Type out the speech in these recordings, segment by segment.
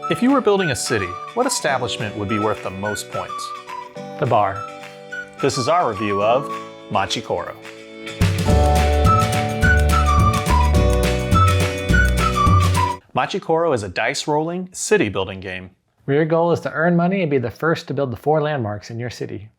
If you were building a city, what establishment would be worth the most points? The bar. This is our review of Machi Koro. Machi Koro is a dice-rolling, city-building game. Where your goal is to earn money and be the first to build the 4 landmarks in your city.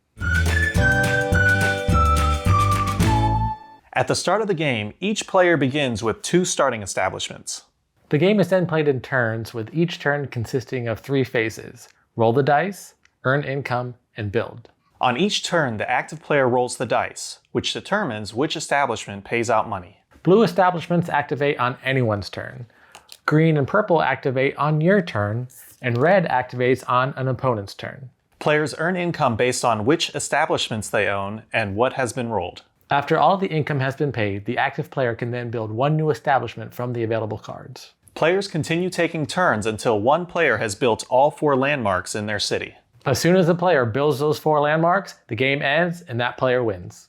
At the start of the game, each player begins with 2 starting establishments. The game is then played in turns, with each turn consisting of 3 phases: roll the dice, earn income, and build. On each turn, the active player rolls the dice, which determines which establishment pays out money. Blue establishments activate on anyone's turn. Green and purple activate on your turn, and red activates on an opponent's turn. Players earn income based on which establishments they own and what has been rolled. After all the income has been paid, the active player can then build 1 new establishment from the available cards. Players continue taking turns until one player has built all 4 landmarks in their city. As soon as the player builds those 4 landmarks, the game ends and that player wins.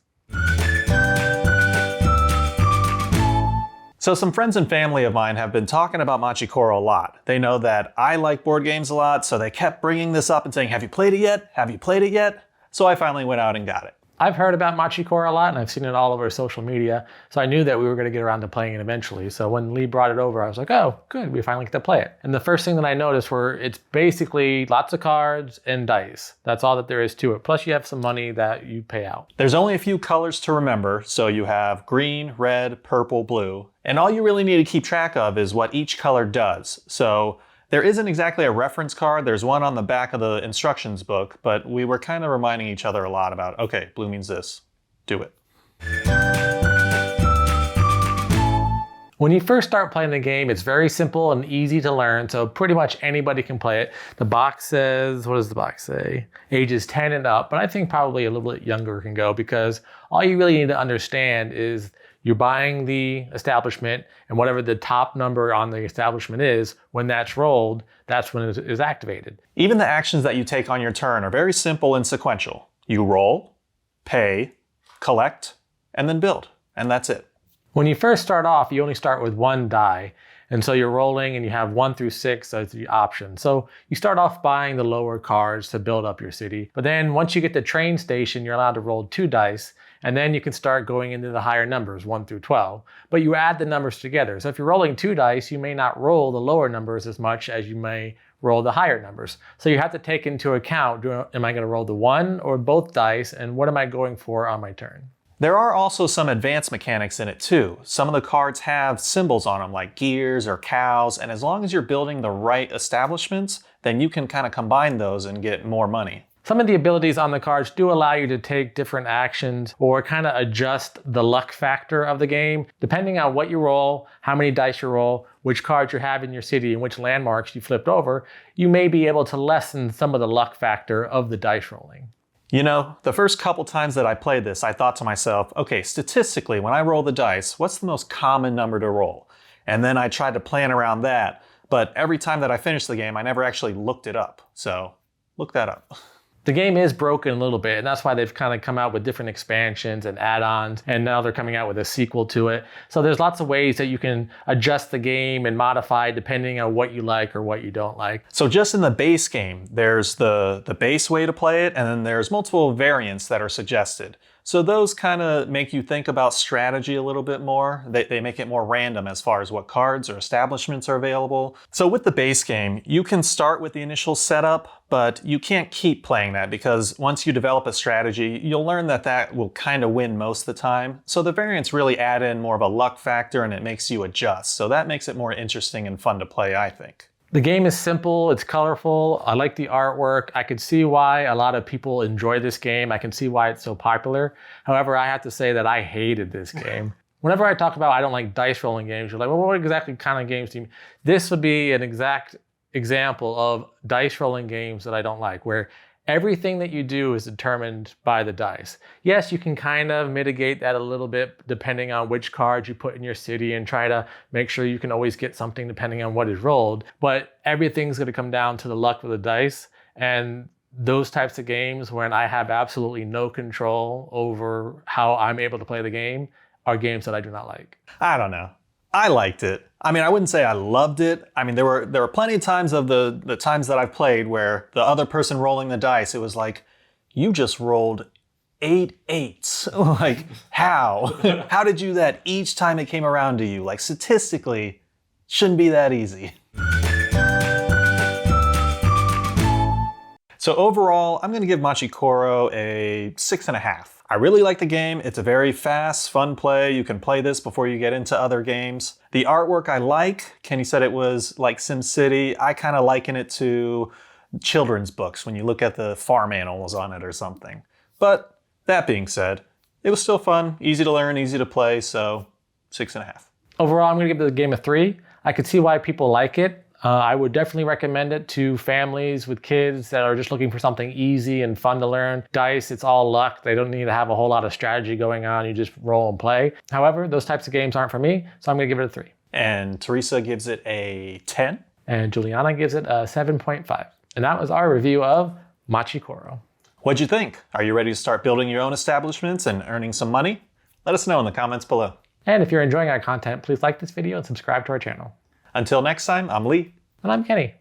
So some friends and family of mine have been talking about Machi Koro a lot. They know that I like board games a lot, so they kept bringing this up and saying, "Have you played it yet? Have you played it yet?" So I finally went out and got it. I've heard about Machi Koro a lot, and I've seen it all over social media, so I knew that we were going to get around to playing it eventually. So when Lee brought it over, I was like, oh, good, we finally get to play it. And the first thing that I noticed were it's basically lots of cards and dice. That's all that there is to it. Plus you have some money that you pay out. There's only a few colors to remember, so you have green, red, purple, blue. And all you really need to keep track of is what each color does. So there isn't exactly a reference card. There's one on the back of the instructions book, but we were kind of reminding each other a lot about, okay, blue means this, do it. When you first start playing the game, it's very simple and easy to learn, so pretty much anybody can play it. The box says, what does the box say? Ages 10 and up, but I think probably a little bit younger can go, because all you really need to understand is you're buying the establishment, and whatever the top number on the establishment is, when that's rolled, that's when it is activated. Even the actions that you take on your turn are very simple and sequential. You roll, pay, collect, and then build, and that's it. When you first start off, you only start with 1 die, and so you're rolling and you have 1 through 6 as the option. So you start off buying the lower cards to build up your city, but then once you get to train station, you're allowed to roll 2 dice, and then you can start going into the higher numbers, 1 through 12. But you add the numbers together. So if you're rolling 2 dice, you may not roll the lower numbers as much as you may roll the higher numbers. So you have to take into account, am I going to roll the 1 or both dice, and what am I going for on my turn? There are also some advanced mechanics in it too. Some of the cards have symbols on them like gears or cows, and as long as you're building the right establishments, then you can kind of combine those and get more money. Some of the abilities on the cards do allow you to take different actions or kind of adjust the luck factor of the game. Depending on what you roll, how many dice you roll, which cards you have in your city, and which landmarks you flipped over, you may be able to lessen some of the luck factor of the dice rolling. You know, the first couple times that I played this, I thought to myself, okay, statistically, when I roll the dice, what's the most common number to roll? And then I tried to plan around that, but every time that I finished the game, I never actually looked it up. So look that up. The game is broken a little bit, and that's why they've kind of come out with different expansions and add-ons, and now they're coming out with a sequel to it. So there's lots of ways that you can adjust the game and modify depending on what you like or what you don't like. So just in the base game, there's the base way to play it, and then there's multiple variants that are suggested. So those kind of make you think about strategy a little bit more. They make it more random as far as what cards or establishments are available. So with the base game, you can start with the initial setup, but you can't keep playing that because once you develop a strategy, you'll learn that that will kind of win most of the time. So the variants really add in more of a luck factor and it makes you adjust. So that makes it more interesting and fun to play, I think. The game is simple, it's colorful, I like the artwork. I could see why a lot of people enjoy this game. I can see why it's so popular. However, I have to say that I hated this game. Whenever I talk about I don't like dice rolling games, you're like, well, what exactly kind of games do you mean? This would be an exact example of dice rolling games that I don't like, where everything that you do is determined by the dice. Yes, you can kind of mitigate that a little bit depending on which cards you put in your city and try to make sure you can always get something depending on what is rolled, but everything's going to come down to the luck of the dice. And those types of games when I have absolutely no control over how I'm able to play the game are games that I do not like. I don't know. I liked it. I mean, I wouldn't say I loved it. I mean, there were plenty of times of the times that I've played where the other person rolling the dice, it was like, you just rolled 8 eights. Like, how? How did you do that each time it came around to you? Like, statistically, shouldn't be that easy. So overall, I'm going to give Machi Koro a 6.5. I really like the game. It's a very fast, fun play. You can play this before you get into other games. The artwork I like. Kenny said it was like SimCity. I kind of liken it to children's books when you look at the farm animals on it or something. But that being said, it was still fun, easy to learn, easy to play, so 6.5. Overall, I'm going to give the game a 3. I could see why people like it. I would definitely recommend it to families with kids that are just looking for something easy and fun to learn. Dice, it's all luck. They don't need to have a whole lot of strategy going on. You just roll and play. However, those types of games aren't for me, so I'm going to give it a 3. And Teresa gives it a 10. And Juliana gives it a 7.5. And that was our review of Machi Koro. What'd you think? Are you ready to start building your own establishments and earning some money? Let us know in the comments below. And if you're enjoying our content, please like this video and subscribe to our channel. Until next time, I'm Lee. And I'm Kenny.